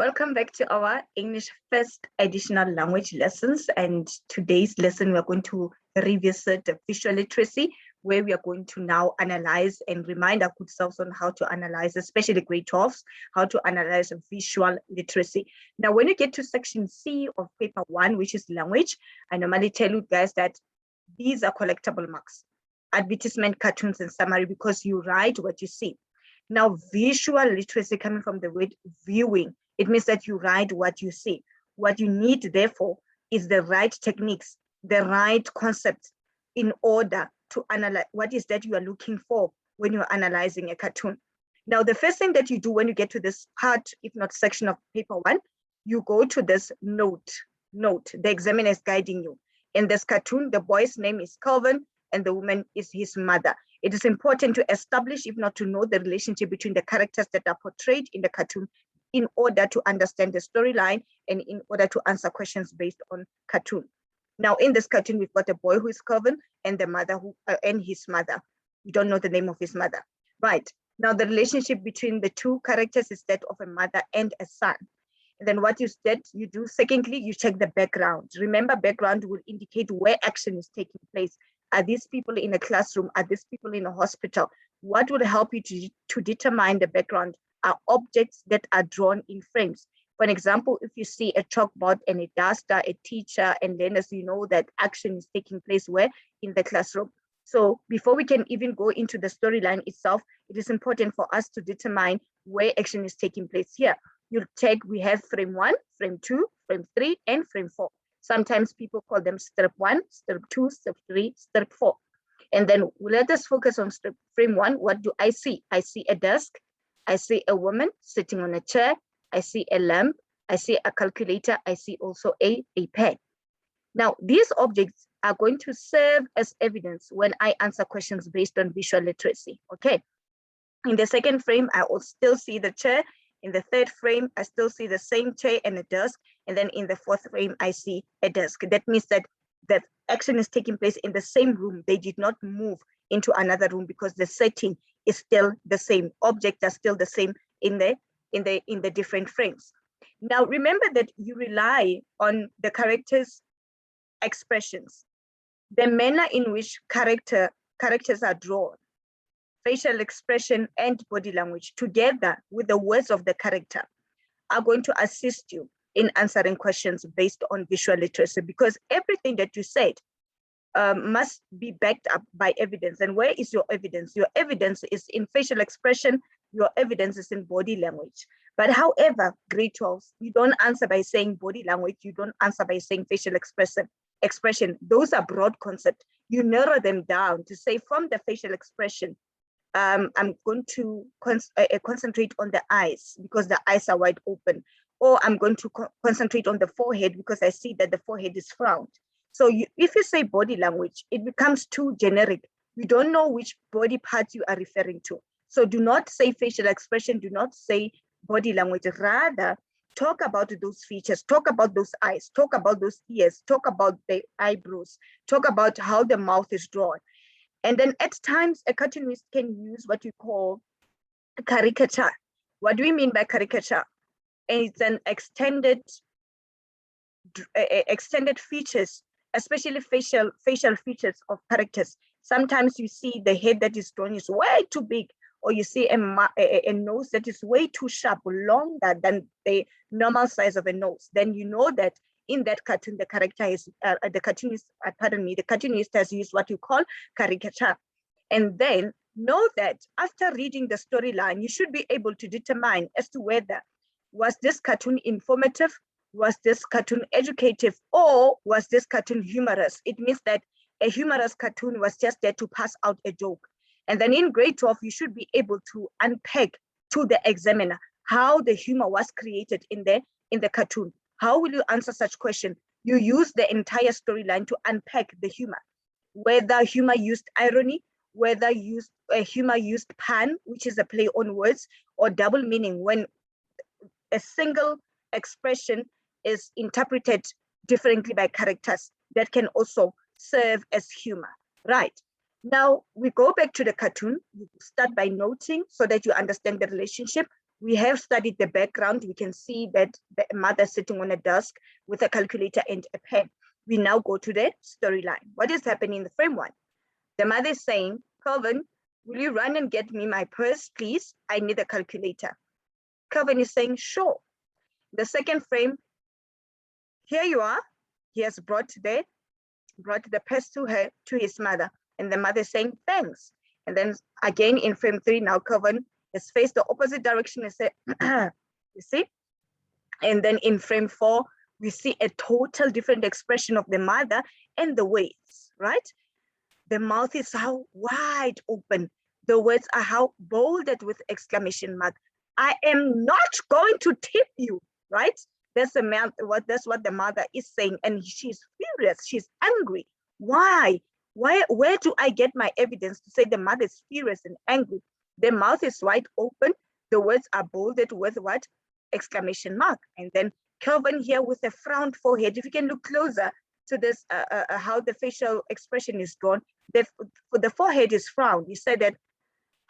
Welcome back to our English first additional language lessons. And today's lesson, we're going to revisit visual literacy, where we are going to now analyze and remind our good selves on how to analyze, especially grade 12s, how to analyze visual literacy. Now, when you get to section C of paper 1, which is language, I normally tell you guys that these are collectible marks, advertisement, cartoons, and summary, because you write what you see. Now, visual literacy coming from the word viewing. It means that you write what you see. What you need, therefore, is the right techniques, the right concepts in order to analyze what is that you are looking for when you're analyzing a cartoon. Now, the first thing that you do when you get to this part, if not section of paper 1, you go to this note. The examiner is guiding you. In this cartoon, the boy's name is Calvin and the woman is his mother. It is important to establish, if not to know, the relationship between the characters that are portrayed in the cartoon in order to understand the storyline and in order to answer questions based on cartoon. Now, in this cartoon, we've got a boy who is Calvin and the mother and his mother. We don't know the name of his mother. Right. Now, the relationship between the two characters is that of a mother and a son. And then what you do, secondly, you check the background. Remember, background will indicate where action is taking place. Are these people in a classroom? Are these people in a hospital? What will help you to determine the background are objects that are drawn in frames. For example, if you see a chalkboard and a duster, a teacher, and learners, you know that action is taking place where? In the classroom. So before we can even go into the storyline itself, it is important for us to determine where action is taking place here. You'll check, we have frame 1, frame 2, frame 3, and frame 4. Sometimes people call them strip 1, strip 2, strip 3, strip 4. And then let us focus on frame 1. What do I see? I see a desk. I see a woman sitting on a chair. I see a lamp. I see a calculator. I see also a pen. Now, these objects are going to serve as evidence when I answer questions based on visual literacy. Okay. In the second frame, I will still see the chair. In the third frame, I still see the same chair and a desk. And then in the fourth frame, I see a desk. That means that action is taking place in the same room. They did not move into another room because the setting is still the same. Objects are still the same in the different frames. Now, remember that you rely on the characters' expressions, the manner in which characters are drawn, facial expression and body language together with the words of the character are going to assist you in answering questions based on visual literacy, because everything that you said must be backed up by evidence. And where is your evidence? Your evidence is in facial expression. Your evidence is in body language. But however, grade 12, you don't answer by saying body language. You don't answer by saying facial expression. Those are broad concepts. You narrow them down to say from the facial expression, I'm going to concentrate on the eyes because the eyes are wide open. Or I'm going to concentrate on the forehead because I see that the forehead is frowned. So if you say body language, it becomes too generic. We don't know which body part you are referring to. So do not say facial expression, do not say body language. Rather, talk about those features, talk about those eyes, talk about those ears, talk about the eyebrows, talk about how the mouth is drawn. And then at times, a cartoonist can use what you call a caricature. What do we mean by caricature? It's an extended features, especially facial features of characters. Sometimes you see the head that is drawn is way too big, or you see a nose that is way too sharp, longer than the normal size of a nose. Then you know that in that cartoon, the cartoonist has used what you call caricature. And then know that after reading the storyline, you should be able to determine as to whether was this cartoon informative, was this cartoon educative, or was this cartoon humorous? It means that a humorous cartoon was just there to pass out a joke. And then in grade 12, you should be able to unpack to the examiner how the humor was created in the cartoon. How will you answer such question? You use the entire storyline to unpack the humor, whether humor used irony, whether humor used pun, which is a play on words, or double meaning when a single expression is interpreted differently by characters. That can also serve as humor, right? Now we go back to the cartoon. You start by noting so that you understand the relationship. We have studied the background. We can see that the mother sitting on a desk with a calculator and a pen. We now go to the storyline. What is happening in the frame one? The mother is saying, Calvin, will you run and get me my purse, please? I need a calculator. Calvin is saying, sure. The second frame, here you are. He has brought the purse to his mother. And the mother is saying, thanks. And then again in frame 3, now Calvin has faced the opposite direction and said, you see? And then in frame 4, we see a total different expression of the mother and the words, right? The mouth is how wide open. The words are how bolded with exclamation mark. I am not going to tip you, right? That's what the mother is saying. And she's furious, she's angry. Why? Where do I get my evidence to say the mother is furious and angry? The mouth is wide open. The words are bolded with what? Exclamation mark. And then Calvin here with a frowned forehead. If you can look closer to this, how the facial expression is drawn, the forehead is frowned. He said that,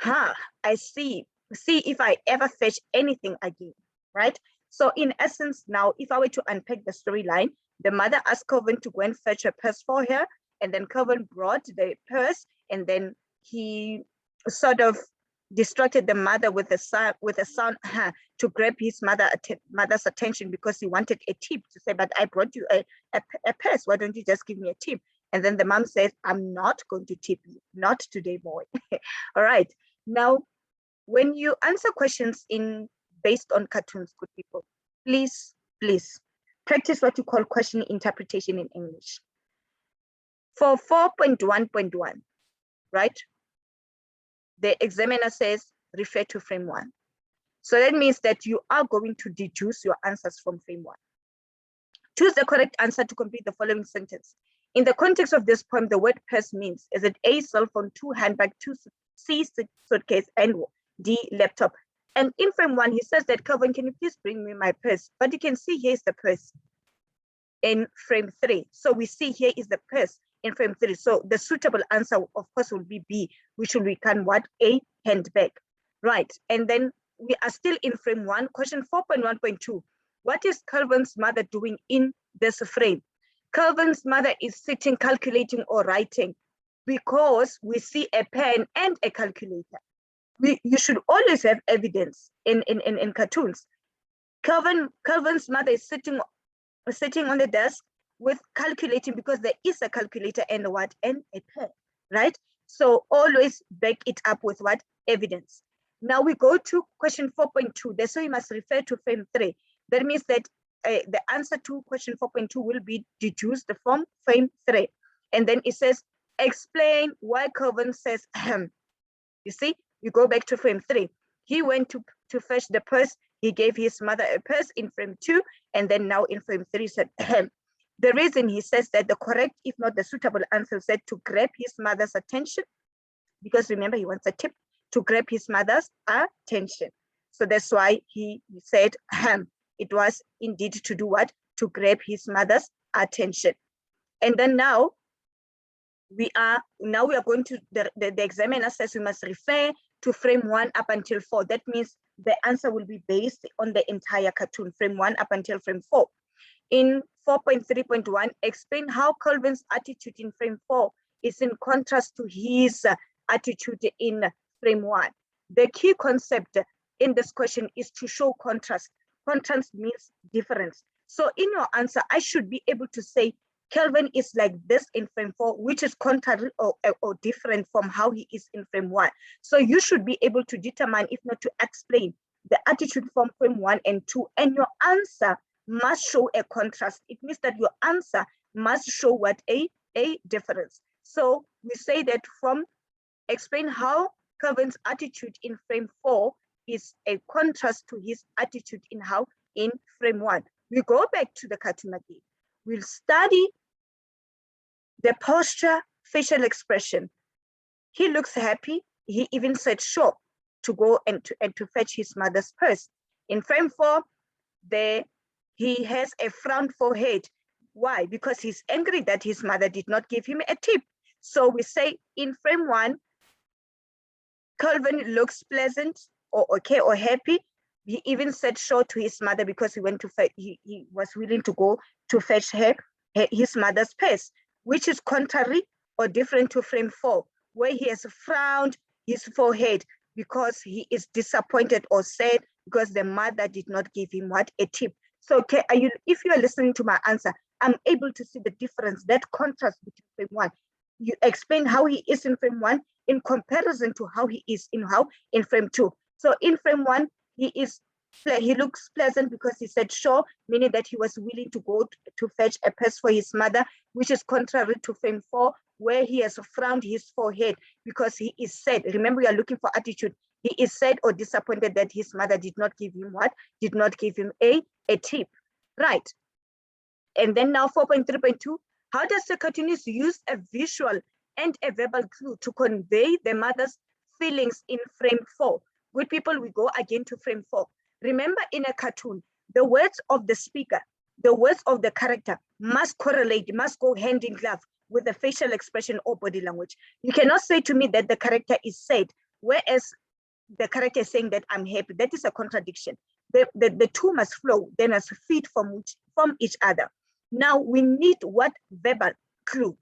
I see if I ever fetch anything again, right? So in essence, now, if I were to unpack the storyline, the mother asked Calvin to go and fetch a purse for her, and then Calvin brought the purse, and then he sort of distracted the mother with a son to grab his mother's attention because he wanted a tip, to say, but I brought you a purse, why don't you just give me a tip? And then the mom says, I'm not going to tip you, not today, boy. All right, now when you answer questions based on cartoons, good people, please practice what you call question interpretation in English. For 4.1.1, right? The examiner says, refer to frame 1. So that means that you are going to deduce your answers from frame 1. Choose the correct answer to complete the following sentence. In the context of this poem, the word purse means, is it A, cell phone, 2, handbag, 2, C, suitcase, and D, laptop? And in frame 1, he says that, Calvin, can you please bring me my purse? But you can see here is the purse in frame 3. So we see here is the purse in frame 3. So the suitable answer, of course, will be B, which will become what? A, handbag, right? And then we are still in frame 1. Question 4.1.2. What is Calvin's mother doing in this frame? Calvin's mother is sitting, calculating, or writing, because we see a pen and a calculator. You should always have evidence in cartoons. Calvin's mother is sitting on the desk with calculating, because there is a calculator and what? And a pen, right? So always back it up with what? Evidence. Now we go to question 4.2. So you must refer to frame 3. That means that the answer to question 4.2 will be deduced from frame 3. And then it says, explain why Calvin says, you see, you go back to frame 3. He went to fetch the purse. He gave his mother a purse in frame 2. And then now in frame 3 said, the reason he says that the correct, if not the suitable answer, said to grab his mother's attention, because remember, he wants a tip, to grab his mother's attention. So that's why he said, it was indeed to do what? To grab his mother's attention. And then now we are going to, the examiner says we must refer to frame 1 up until 4. That means the answer will be based on the entire cartoon, frame 1 up until frame 4. In 4.3.1, explain how Calvin's attitude in frame 4 is in contrast to his attitude in frame 1. The key concept in this question is to show contrast. Contrast means difference. So in your answer, I should be able to say, Calvin is like this in frame 4, which is contrary or different from how he is in frame 1. So you should be able to determine, if not to explain, the attitude from frame 1 and 2, and your answer must show a contrast. It means that your answer must show what? A difference. So we say that from explain how Calvin's attitude in frame 4 is a contrast to his attitude in frame 1. We go back to the cartoon again. We'll study the posture, facial expression. He looks happy. He even said sure to go and to fetch his mother's purse. In frame 4, he has a frowned forehead. Why? Because he's angry that his mother did not give him a tip. So we say in frame 1, Calvin looks pleasant or okay or happy. He even said sure to his mother because he went to fetch, he was willing to go to fetch his mother's purse, which is contrary or different to frame 4, where he has frowned his forehead because he is disappointed or sad because the mother did not give him what? A tip. So if you are listening to my answer, I'm able to see the difference, that contrast between frame 1. You explain how he is in frame 1 in comparison to how he is in frame 2. So in frame 1, he looks pleasant because he said sure, meaning that he was willing to go to fetch a purse for his mother, which is contrary to frame 4, where he has frowned his forehead because he is sad. Remember, we are looking for attitude. He is sad or disappointed that his mother did not give him what? Did not give him a tip. Right. And then now 4.3.2, how does the cartoonist use a visual and a verbal clue to convey the mother's feelings in frame 4? Good people, we go again to frame 4. Remember, in a cartoon, the words of the speaker, the words of the character must correlate, must go hand in glove with the facial expression or body language. You cannot say to me that the character is sad, whereas the character is saying that I'm happy. That is a contradiction. The two must flow, they must feed from each other. Now we need what? Verbal clue.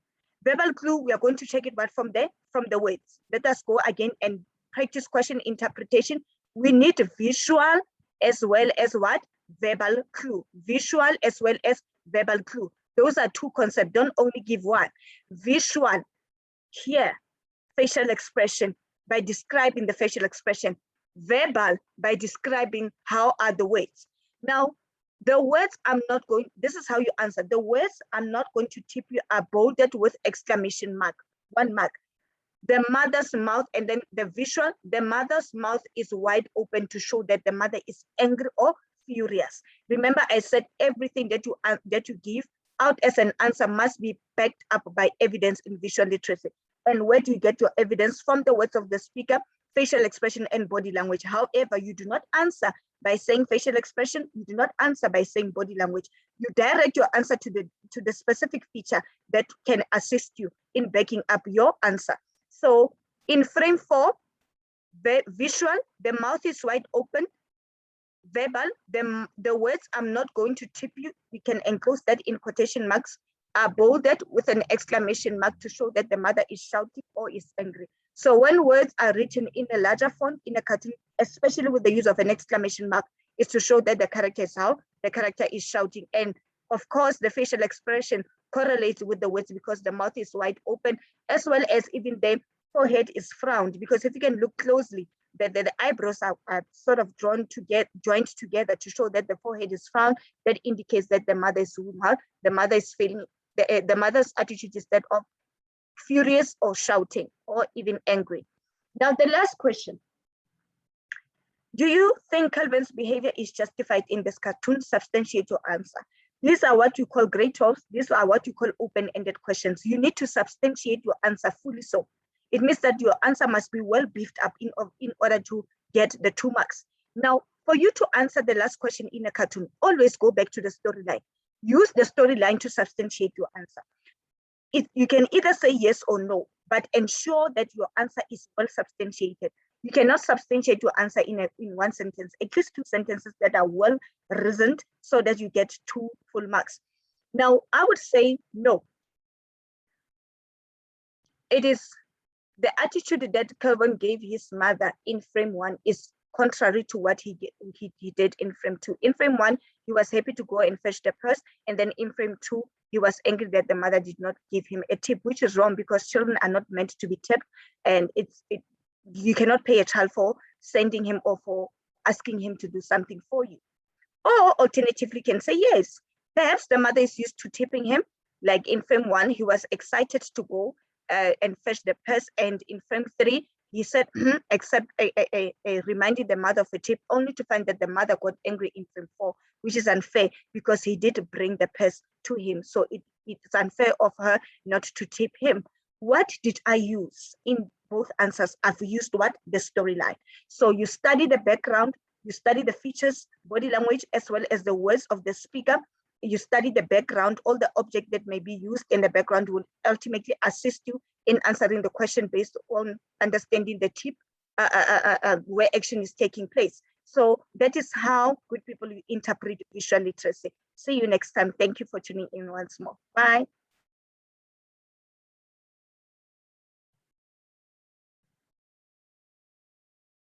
Verbal clue, we are going to check it but from the words. Let us go again and practice question interpretation. We need visual as well as what? Verbal clue. Visual as well as verbal clue. Those are two concepts. Don't only give one. Visual, here, facial expression by describing the facial expression. Verbal by describing how are the words. Now, the words I'm not going, this is how you answer. The words I'm not going to tip you are bolded with exclamation mark, 1 mark. The mother's mouth, and then the visual, the mother's mouth is wide open to show that the mother is angry or furious. Remember, I said everything that you give out as an answer must be backed up by evidence in visual literacy. And where do you get your evidence? From the words of the speaker, facial expression, and body language. However, you do not answer by saying facial expression. You do not answer by saying body language. You direct your answer to the specific feature that can assist you in backing up your answer. So in frame 4, the visual, the mouth is wide open. Verbal, the words I'm not going to tip you, we can enclose that in quotation marks, are bolded with an exclamation mark to show that the mother is shouting or is angry. So when words are written in a larger font in a cartoon, especially with the use of an exclamation mark, is to show that the character is shouting. And of course, the facial expression correlates with the words because the mouth is wide open, as well as even the forehead is frowned. Because if you can look closely, the eyebrows are sort of joined together to show that the forehead is frowned. That indicates that the mother is feeling, the mother's attitude is that of furious or shouting or even angry. Now the last question. Do you think Calvin's behavior is justified in this cartoon? Substantiate your answer. These are what you call grade 12. These are what you call open-ended questions. You need to substantiate your answer fully so. It means that your answer must be well beefed up in order to get the 2 marks. Now, for you to answer the last question in a cartoon, always go back to the storyline. Use the storyline to substantiate your answer. You can either say yes or no, but ensure that your answer is well substantiated. You cannot substantiate your answer in 1 sentence, at least 2 sentences that are well reasoned so that you get 2 full marks. Now, I would say no. It is the attitude that Calvin gave his mother in frame 1 is contrary to what he did in frame 2. In frame 1, he was happy to go and fetch the purse, and then in frame 2, he was angry that the mother did not give him a tip, which is wrong because children are not meant to be tipped, and you cannot pay a child for sending him or for asking him to do something for you. Or alternatively, can say yes. Perhaps the mother is used to tipping him, like in frame 1, he was excited to go and fetch the purse, and in frame 3, he said, except reminded the mother of a tip, only to find that the mother got angry in frame 4, which is unfair because he did bring the purse to him. So it's unfair of her not to tip him. What did I use in both answers? I've used what? The storyline. So you study the background, you study the features, body language, as well as the words of the speaker. You study the background, all the object that may be used in the background will ultimately assist you in answering the question based on understanding the tip where action is taking place. So that is how good people interpret visual literacy. See you next time. Thank you for tuning in once more. Bye.